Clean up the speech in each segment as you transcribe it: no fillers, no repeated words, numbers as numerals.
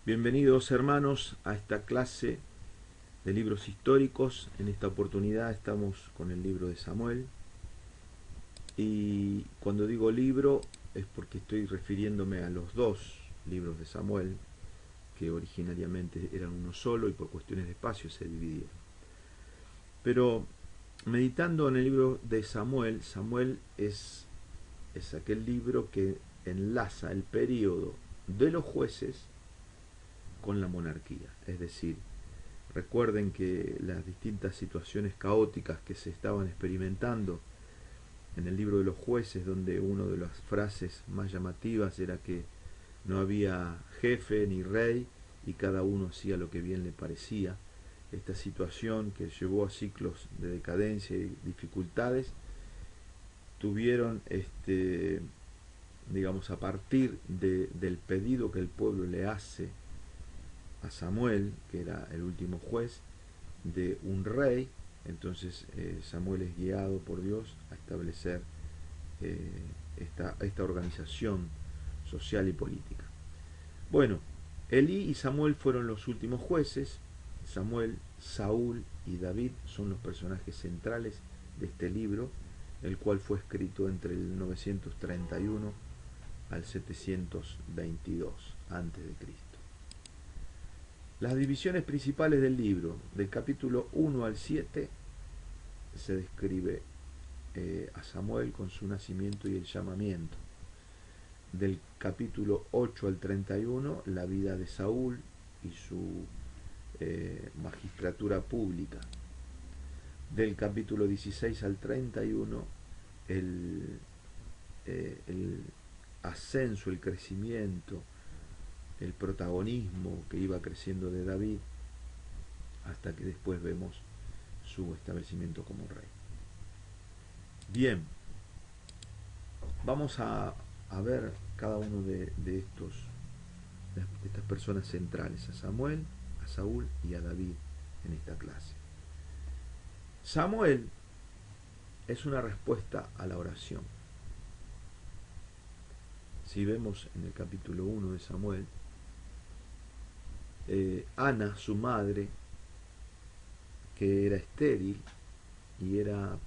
Bienvenidos hermanos a esta clase de libros históricos. En esta oportunidad estamos con el libro de Samuel. Y cuando digo libro es porque estoy refiriéndome a los dos libros de Samuel, que originariamente eran uno solo y por cuestiones de espacio se dividieron. Pero meditando en el libro de Samuel, Samuel es aquel libro que enlaza el periodo de los jueces con la monarquía. Es decir, recuerden que las distintas situaciones caóticas que se estaban experimentando en el libro de los jueces, donde una de las frases más llamativas era que no había jefe ni rey y cada uno hacía lo que bien le parecía. Esta situación que llevó a ciclos de decadencia y dificultades tuvieron digamos, a partir del pedido que el pueblo le hace a Samuel, que era el último juez, de un rey. Entonces Samuel es guiado por Dios a establecer esta organización social y política. Bueno, Elí y Samuel fueron los últimos jueces. Samuel, Saúl y David son los personajes centrales de este libro, el cual fue escrito entre el 931 al 722 a.C. Las divisiones principales del libro, del capítulo 1 al 7, se describe a Samuel con su nacimiento y el llamamiento. Del capítulo 8 al 31, la vida de Saúl y su magistratura pública. Del capítulo 16 al 31, el ascenso, el crecimiento, el protagonismo que iba creciendo de David, hasta que después vemos su establecimiento como rey. Bien, vamos a ver cada uno de estas personas centrales, a Samuel, a Saúl y a David en esta clase. Samuel es una respuesta a la oración. Si vemos en el capítulo 1 de Samuel, Ana, su madre, que era estéril y era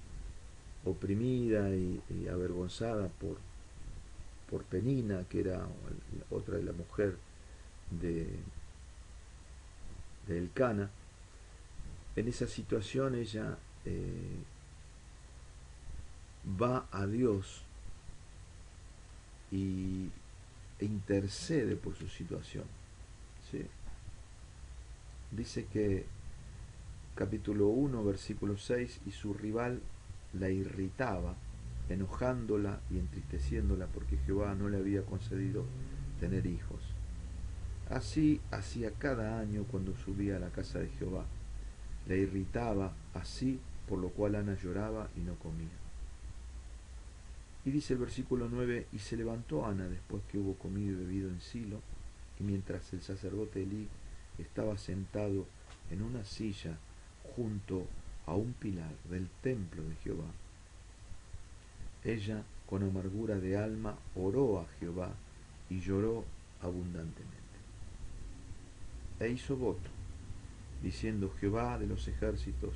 oprimida y avergonzada por Penina, que era otra de la mujer de Elcana. En esa situación ella va a Dios e intercede por su situación, ¿sí? Dice que capítulo 1 versículo 6, y su rival la irritaba, enojándola y entristeciéndola porque Jehová no le había concedido tener hijos. Así hacía cada año cuando subía a la casa de Jehová. Le irritaba así, por lo cual Ana lloraba y no comía. Y dice el versículo 9, y se levantó Ana después que hubo comido y bebido en Silo, y mientras el sacerdote Elí estaba sentado en una silla junto a un pilar del templo de Jehová, ella con amargura de alma oró a Jehová y lloró abundantemente. E hizo voto, diciendo: Jehová de los ejércitos,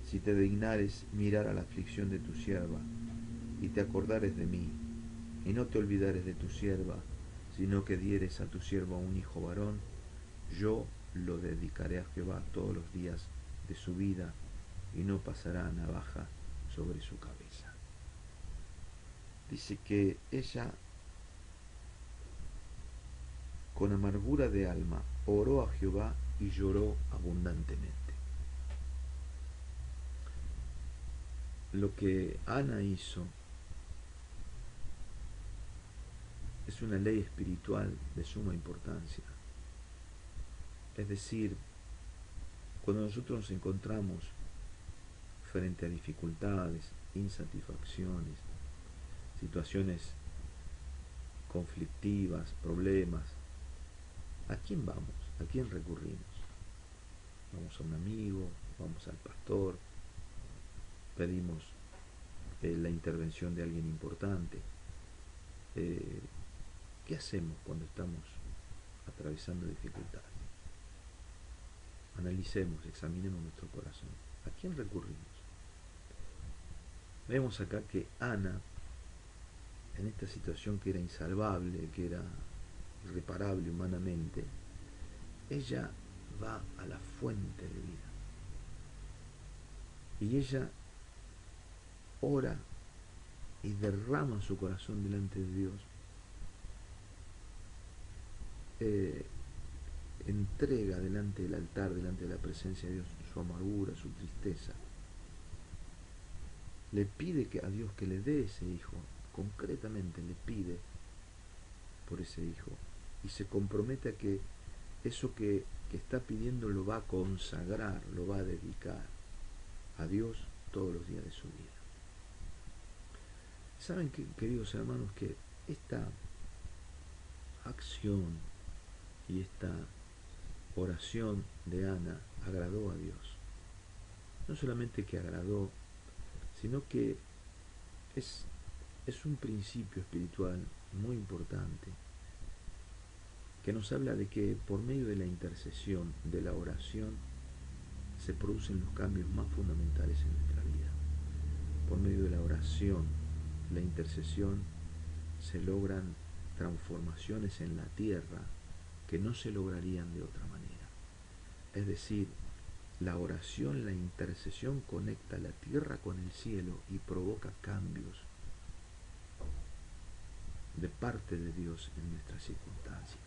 si te dignares mirar a la aflicción de tu sierva, y te acordares de mí, y no te olvidares de tu sierva, sino que dieres a tu sierva un hijo varón, yo lo dedicaré a Jehová todos los días de su vida, y no pasará navaja sobre su cabeza. Dice que ella, con amargura de alma, oró a Jehová y lloró abundantemente. Lo que Ana hizo es una ley espiritual de suma importancia. Es decir, cuando nosotros nos encontramos frente a dificultades, insatisfacciones, situaciones conflictivas, problemas, ¿a quién vamos? ¿A quién recurrimos? Vamos a un amigo, vamos al pastor, pedimos la intervención de alguien importante. ¿Qué hacemos cuando estamos atravesando dificultades. Analicemos, examinemos nuestro corazón. ¿A quién recurrimos? Vemos acá que Ana, en esta situación que era insalvable, que era irreparable humanamente, ella va a la fuente de vida. Y ella ora y derrama su corazón delante de Dios. Entrega delante del altar, delante de la presencia de Dios, su amargura, su tristeza. Le pide a Dios que le dé ese hijo, concretamente le pide por ese hijo, y se compromete a que eso que está pidiendo lo va a consagrar, lo va a dedicar a Dios todos los días de su vida. ¿Saben qué, queridos hermanos, que esta acción y esta oración de Ana agradó a Dios? No solamente que agradó, sino que es un principio espiritual muy importante que nos habla de que por medio de la intercesión, de la oración, se producen los cambios más fundamentales en nuestra vida. Por medio de la oración, la intercesión, se logran transformaciones en la tierra que no se lograrían de otra manera. Es decir, la oración, la intercesión conecta la tierra con el cielo y provoca cambios de parte de Dios en nuestras circunstancias.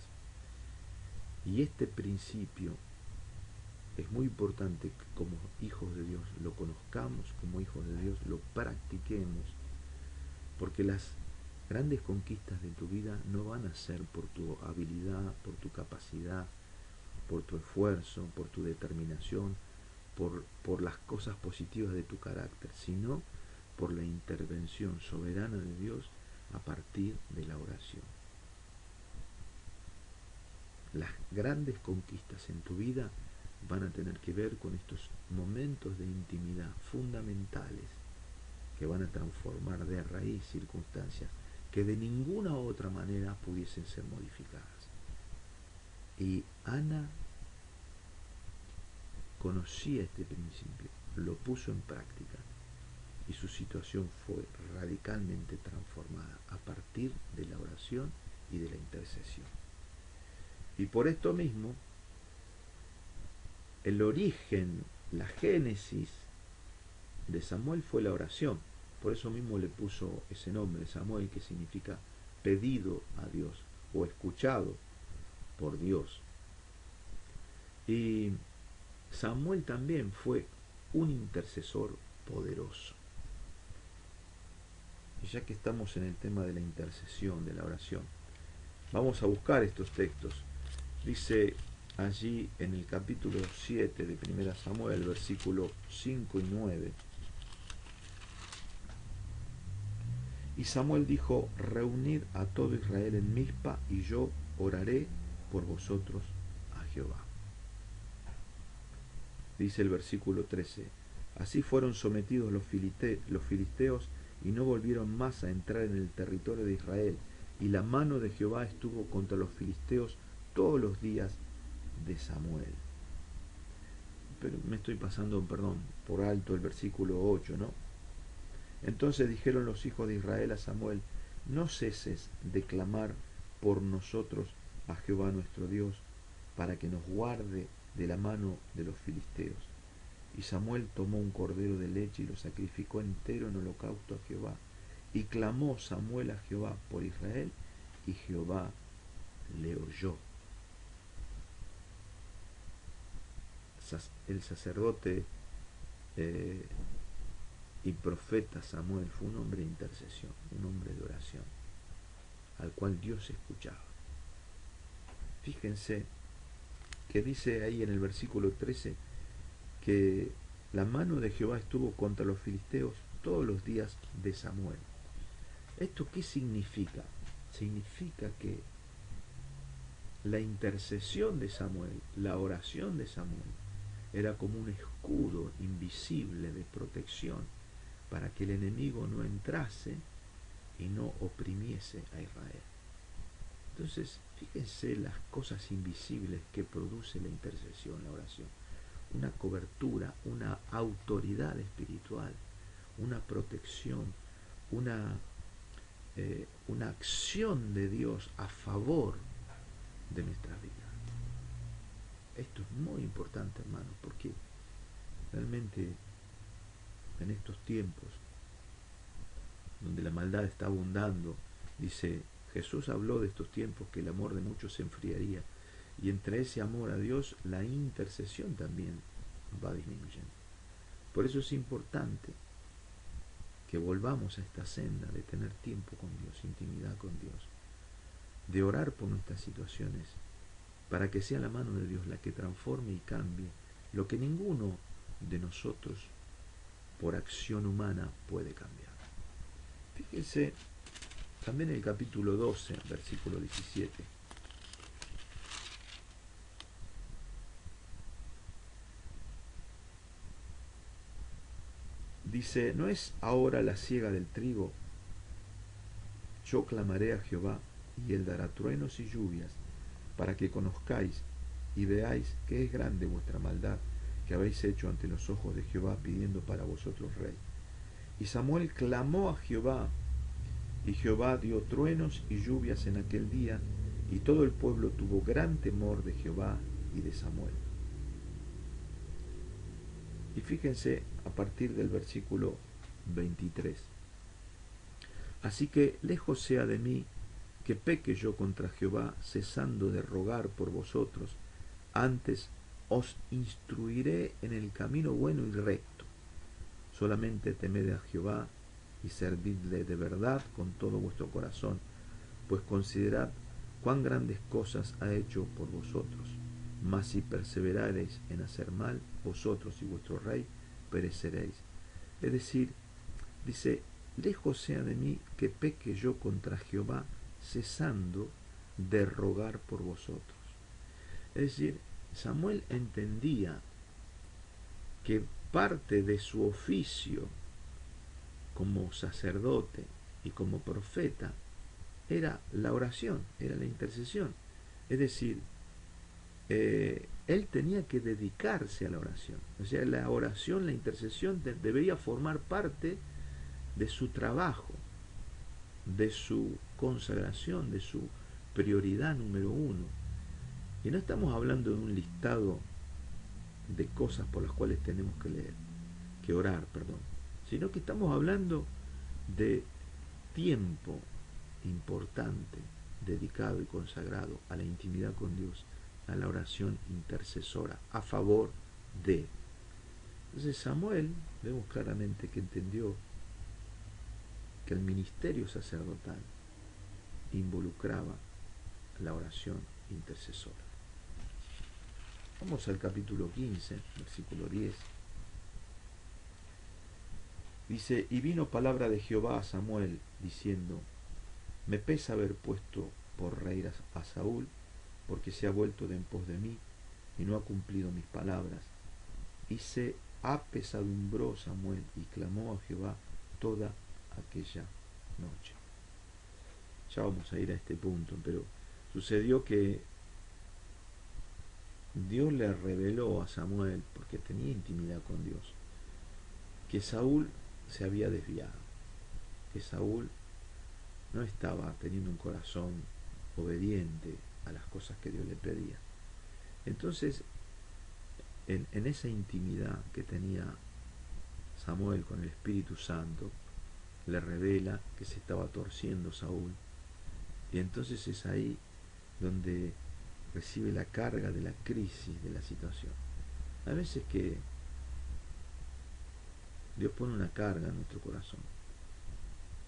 Y este principio es muy importante que como hijos de Dios lo conozcamos, como hijos de Dios lo practiquemos, porque las grandes conquistas de tu vida no van a ser por tu habilidad, por tu capacidad, por tu esfuerzo, por tu determinación, por las cosas positivas de tu carácter, sino por la intervención soberana de Dios a partir de la oración. Las grandes conquistas en tu vida van a tener que ver con estos momentos de intimidad fundamentales que van a transformar de raíz circunstancias que de ninguna otra manera pudiesen ser modificadas. Y Ana conocía este principio, lo puso en práctica y su situación fue radicalmente transformada a partir de la oración y de la intercesión. Y por esto mismo, el origen, la génesis de Samuel fue la oración. Por eso mismo le puso ese nombre, Samuel, que significa pedido a Dios o escuchado por Dios. Y Samuel también fue un intercesor poderoso. Y ya que estamos en el tema de la intercesión, de la oración, vamos a buscar estos textos. Dice allí en el capítulo 7 de 1 Samuel, versículos 5 y 9. Y Samuel dijo: reunid a todo Israel en Mizpa, y yo oraré por vosotros a Jehová. Dice el versículo 13: así fueron sometidos los filisteos y no volvieron más a entrar en el territorio de Israel, y la mano de Jehová estuvo contra los filisteos todos los días de Samuel. Pero me estoy pasando, por alto el versículo 8, ¿no? Entonces dijeron los hijos de Israel a Samuel: no ceses de clamar por nosotros a Jehová nuestro Dios, para que nos guarde de la mano de los filisteos. Y Samuel tomó un cordero de leche y lo sacrificó entero en holocausto a Jehová. Y clamó Samuel a Jehová por Israel, y Jehová le oyó. El sacerdote y profeta Samuel fue un hombre de intercesión, un hombre de oración, al cual Dios escuchaba. Fíjense que dice ahí en el versículo 13 que la mano de Jehová estuvo contra los filisteos todos los días de Samuel. ¿Esto qué significa? Significa que la intercesión de Samuel, la oración de Samuel, era como un escudo invisible de protección para que el enemigo no entrase y no oprimiese a Israel. Entonces, Fíjense las cosas invisibles que produce la intercesión, la oración. Una cobertura, una autoridad espiritual, una protección, una, una acción de Dios a favor de nuestras vidas. Esto es muy importante, hermanos, porque realmente en estos tiempos donde la maldad está abundando, dice, Jesús habló de estos tiempos que el amor de muchos se enfriaría, y entre ese amor a Dios la intercesión también va disminuyendo. Por eso es importante que volvamos a esta senda de tener tiempo con Dios, intimidad con Dios, de orar por nuestras situaciones, para que sea la mano de Dios la que transforme y cambie lo que ninguno de nosotros por acción humana puede cambiar. Fíjense también el capítulo 12, versículo 17. Dice, ¿no es ahora la siega del trigo? Yo clamaré a Jehová, y él dará truenos y lluvias, para que conozcáis y veáis que es grande vuestra maldad que habéis hecho ante los ojos de Jehová, pidiendo para vosotros rey. Y Samuel clamó a Jehová, y Jehová dio truenos y lluvias en aquel día, y todo el pueblo tuvo gran temor de Jehová y de Samuel. Y fíjense a partir del versículo 23. Así que lejos sea de mí que peque yo contra Jehová, cesando de rogar por vosotros. Antes os instruiré en el camino bueno y recto. Solamente temed a Jehová y servidle de verdad con todo vuestro corazón, pues considerad cuán grandes cosas ha hecho por vosotros. Mas si perseverareis en hacer mal, vosotros y vuestro rey pereceréis. Es decir, dice, lejos sea de mí que peque yo contra Jehová, cesando de rogar por vosotros. Es decir, Samuel entendía que parte de su oficio como sacerdote y como profeta era la oración, era la intercesión. Es decir, él tenía que dedicarse a la oración. O sea, la oración, la intercesión debería formar parte de su trabajo, de su consagración, de su prioridad número uno. Y no estamos hablando de un listado de cosas por las cuales tenemos que orar, sino que estamos hablando de tiempo importante dedicado y consagrado a la intimidad con Dios, a la oración intercesora a favor de. Entonces Samuel, vemos claramente que entendió que el ministerio sacerdotal involucraba la oración intercesora. Vamos al capítulo 15, versículo 10. Dice, y vino palabra de Jehová a Samuel, diciendo, me pesa haber puesto por rey a Saúl, porque se ha vuelto de en pos de mí, y no ha cumplido mis palabras. Y se apesadumbró Samuel, y clamó a Jehová toda aquella noche. Ya vamos a ir a este punto, pero sucedió que Dios le reveló a Samuel, porque tenía intimidad con Dios, que Saúl se había desviado, que Saúl no estaba teniendo un corazón obediente a las cosas que Dios le pedía. Entonces, en esa intimidad que tenía Samuel con el Espíritu Santo, le revela que se estaba torciendo Saúl, y entonces es ahí donde recibe la carga de la crisis de la situación. A veces que Dios pone una carga en nuestro corazón,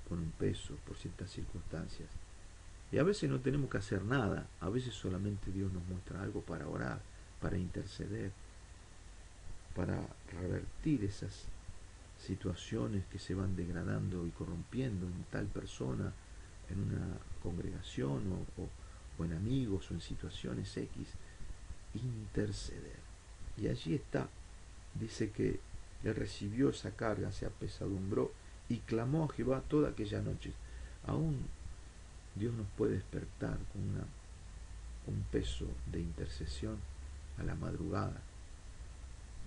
pone un peso por ciertas circunstancias, y a veces no tenemos que hacer nada, a veces solamente Dios nos muestra algo para orar, para interceder, para revertir esas situaciones que se van degradando y corrompiendo en tal persona, en una congregación o en amigos o en situaciones X. Interceder. Y allí está, dice que él recibió esa carga, se apesadumbró y clamó a Jehová toda aquella noche. Aún Dios nos puede despertar con una un peso de intercesión a la madrugada,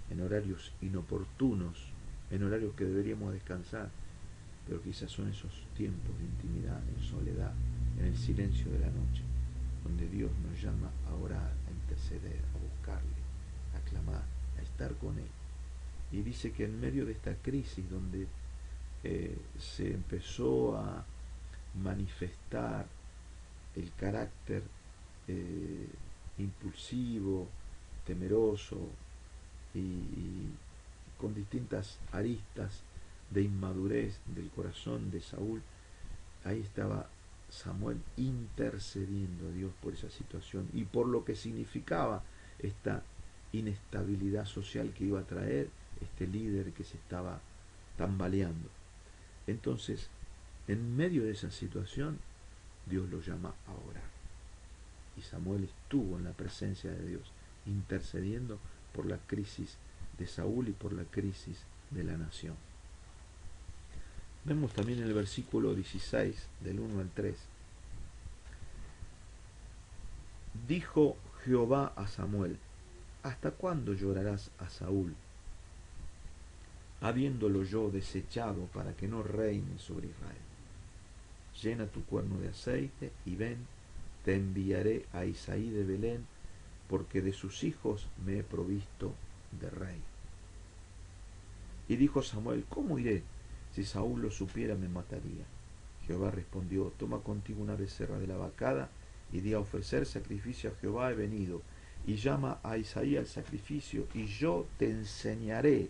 en horarios inoportunos, en horarios que deberíamos descansar, pero quizás son esos tiempos de intimidad, en soledad, en el silencio de la noche, donde Dios nos llama a orar, a interceder, a buscarle, a clamar, a estar con Él. Y dice que en medio de esta crisis donde se empezó a manifestar el carácter impulsivo, temeroso y con distintas aristas de inmadurez del corazón de Saúl, ahí estaba Samuel intercediendo a Dios por esa situación y por lo que significaba esta inestabilidad social que iba a traer este líder que se estaba tambaleando. Entonces, en medio de esa situación, Dios lo llama a orar. Y Samuel estuvo en la presencia de Dios, intercediendo por la crisis de Saúl y por la crisis de la nación. Vemos también en el versículo 16, del 1 al 3. Dijo Jehová a Samuel: ¿hasta cuándo llorarás a Saúl, habiéndolo yo desechado para que no reine sobre Israel? Llena tu cuerno de aceite y ven, te enviaré a Isaí de Belén, porque de sus hijos me he provisto de rey. Y dijo Samuel: ¿cómo iré? Si Saúl lo supiera, me mataría. Jehová respondió: toma contigo una becerra de la vacada y di a ofrecer sacrificio a Jehová he venido. Y llama a Isaí al sacrificio, y yo te enseñaré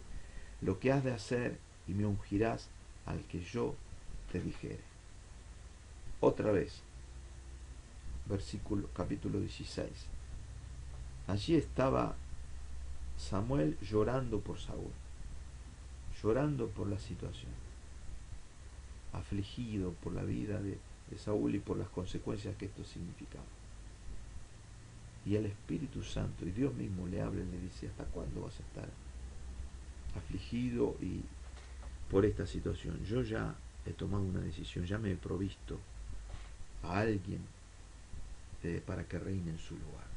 lo que has de hacer, y me ungirás al que yo te dijere. Otra vez, capítulo 16. Allí estaba Samuel llorando por Saúl, llorando por la situación, afligido por la vida de Saúl y por las consecuencias que esto significaba. Y el Espíritu Santo y Dios mismo le habla y le dice: ¿hasta cuándo vas a estar afligido y por esta situación? Yo ya he tomado una decisión, ya me he provisto a alguien para que reine en su lugar.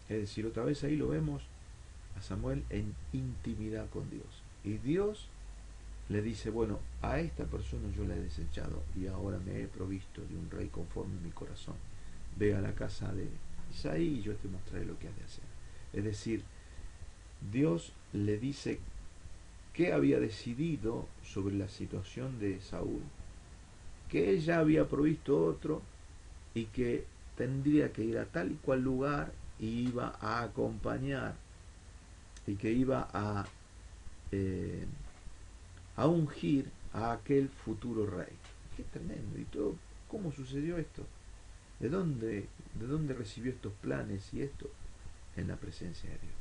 Es decir, otra vez ahí lo vemos a Samuel en intimidad con Dios. Y Dios le dice: bueno, a esta persona yo la he desechado y ahora me he provisto de un rey conforme a mi corazón. Ve a la casa de Isaí y yo te mostraré lo que has de hacer. Es decir, Dios le dice qué había decidido sobre la situación de Saúl, que él ya había provisto otro y que tendría que ir a tal y cual lugar y iba a acompañar y que iba a ungir a aquel futuro rey. Qué tremendo. Y todo, ¿cómo sucedió esto? ¿De dónde recibió estos planes y esto? En la presencia de Dios.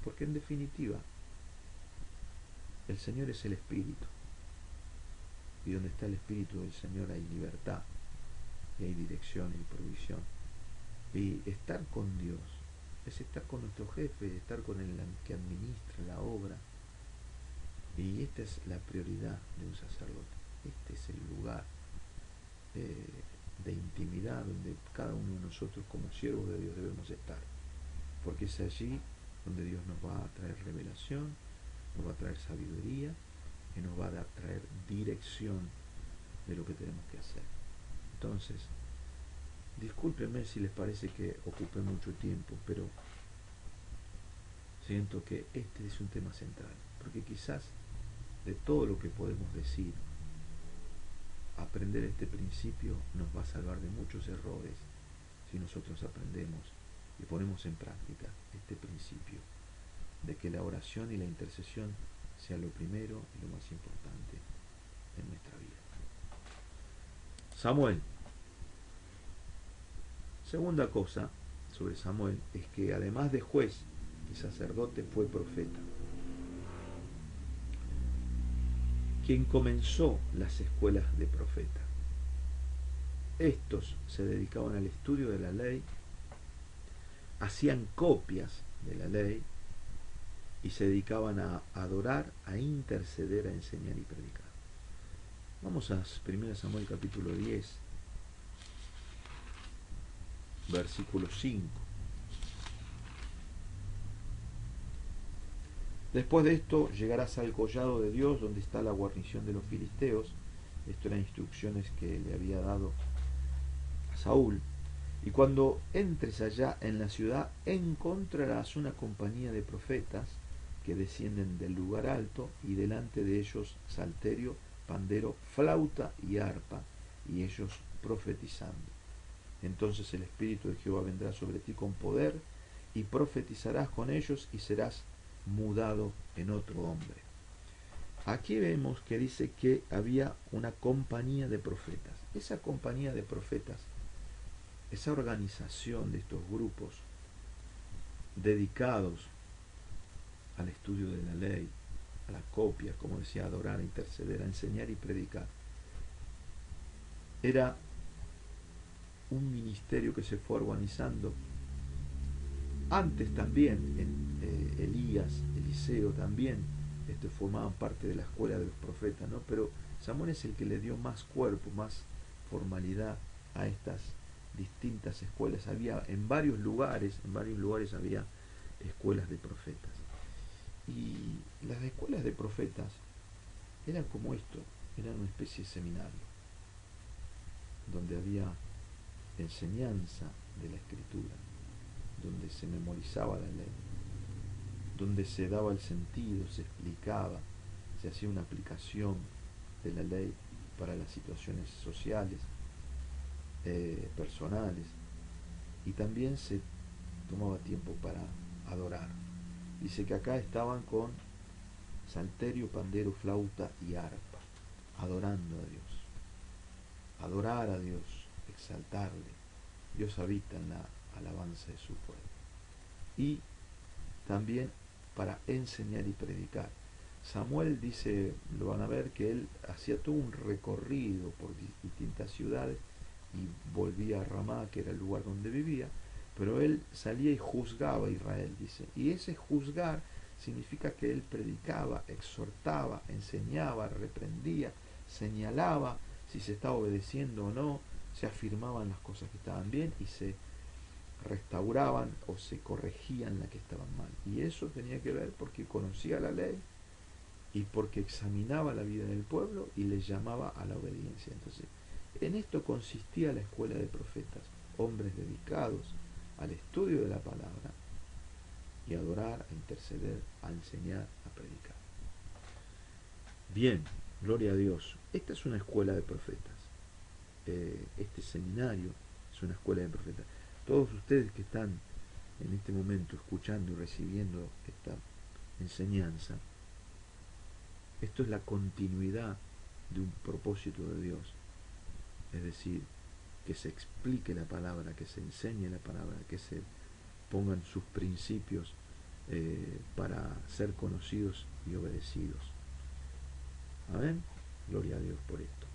Porque en definitiva, el Señor es el Espíritu. Y donde está el Espíritu del Señor hay libertad, y hay dirección y provisión. Y estar con Dios es estar con nuestro jefe, estar con el que administra la obra. Y esta es la prioridad de un sacerdote. Este es el lugar de intimidad donde cada uno de nosotros como siervos de Dios debemos estar. Porque es allí donde Dios nos va a traer revelación, nos va a traer sabiduría y nos va a traer dirección de lo que tenemos que hacer. Entonces, discúlpenme si les parece que ocupé mucho tiempo, pero siento que este es un tema central, porque quizás de todo lo que podemos decir, aprender este principio nos va a salvar de muchos errores si nosotros aprendemos y ponemos en práctica este principio de que la oración y la intercesión sea lo primero y lo más importante en nuestra vida. Samuel. Segunda cosa sobre Samuel es que además de juez y sacerdote fue profeta. Quien comenzó las escuelas de profeta. Estos se dedicaban al estudio de la ley, hacían copias de la ley y se dedicaban a adorar, a interceder, a enseñar y predicar. Vamos a 1 Samuel capítulo 10. versículo 5. Después de esto llegarás al collado de Dios, donde está la guarnición de los filisteos. Esto eran instrucciones que le había dado a Saúl. Y cuando entres allá en la ciudad, encontrarás una compañía de profetas que descienden del lugar alto, y delante de ellos salterio, pandero, flauta y arpa, y ellos profetizando. Entonces el Espíritu de Jehová vendrá sobre ti con poder, y profetizarás con ellos, y serás mudado en otro hombre. Aquí vemos que dice que había una compañía de profetas. Esa compañía de profetas, esa organización de estos grupos dedicados al estudio de la ley, a la copia, como decía, adorar, interceder, a enseñar y predicar, era un ministerio que se fue organizando. Antes también, en Elías, Eliseo también formaban parte de la escuela de los profetas, ¿no? Pero Samuel es el que le dio más cuerpo, más formalidad a estas distintas escuelas. Había en varios lugares había escuelas de profetas. Y las escuelas de profetas eran como esto, eran una especie de seminario, donde había enseñanza de la escritura, donde se memorizaba la ley, donde se daba el sentido, se explicaba, se hacía una aplicación de la ley para las situaciones sociales, personales, y también se tomaba tiempo para adorar. Dice que acá estaban con salterio, pandero, flauta y arpa, adorando a Dios. Adorar a Dios, exaltarle. Dios habita en la alabanza de su pueblo. Y también para enseñar y predicar. Samuel dice, lo van a ver, que él hacía todo un recorrido por distintas ciudades y volvía a Ramá, que era el lugar donde vivía, pero él salía y juzgaba a Israel, dice. Y ese juzgar significa que él predicaba, exhortaba, enseñaba, reprendía, señalaba si se estaba obedeciendo o no, se afirmaban las cosas que estaban bien y se restauraban o se corregían las que estaban mal. Y eso tenía que ver porque conocía la ley y porque examinaba la vida del pueblo y les llamaba a la obediencia. Entonces, en esto consistía la escuela de profetas, hombres dedicados al estudio de la palabra y a adorar, a interceder, a enseñar, a predicar. Bien, gloria a Dios. Esta es una escuela de profetas. Este seminario es una escuela de profetas. Todos ustedes que están en este momento escuchando y recibiendo esta enseñanza, esto es la continuidad de un propósito de Dios, es decir, que se explique la palabra, que se enseñe la palabra, que se pongan sus principios para ser conocidos y obedecidos. Amén. Gloria a Dios por esto.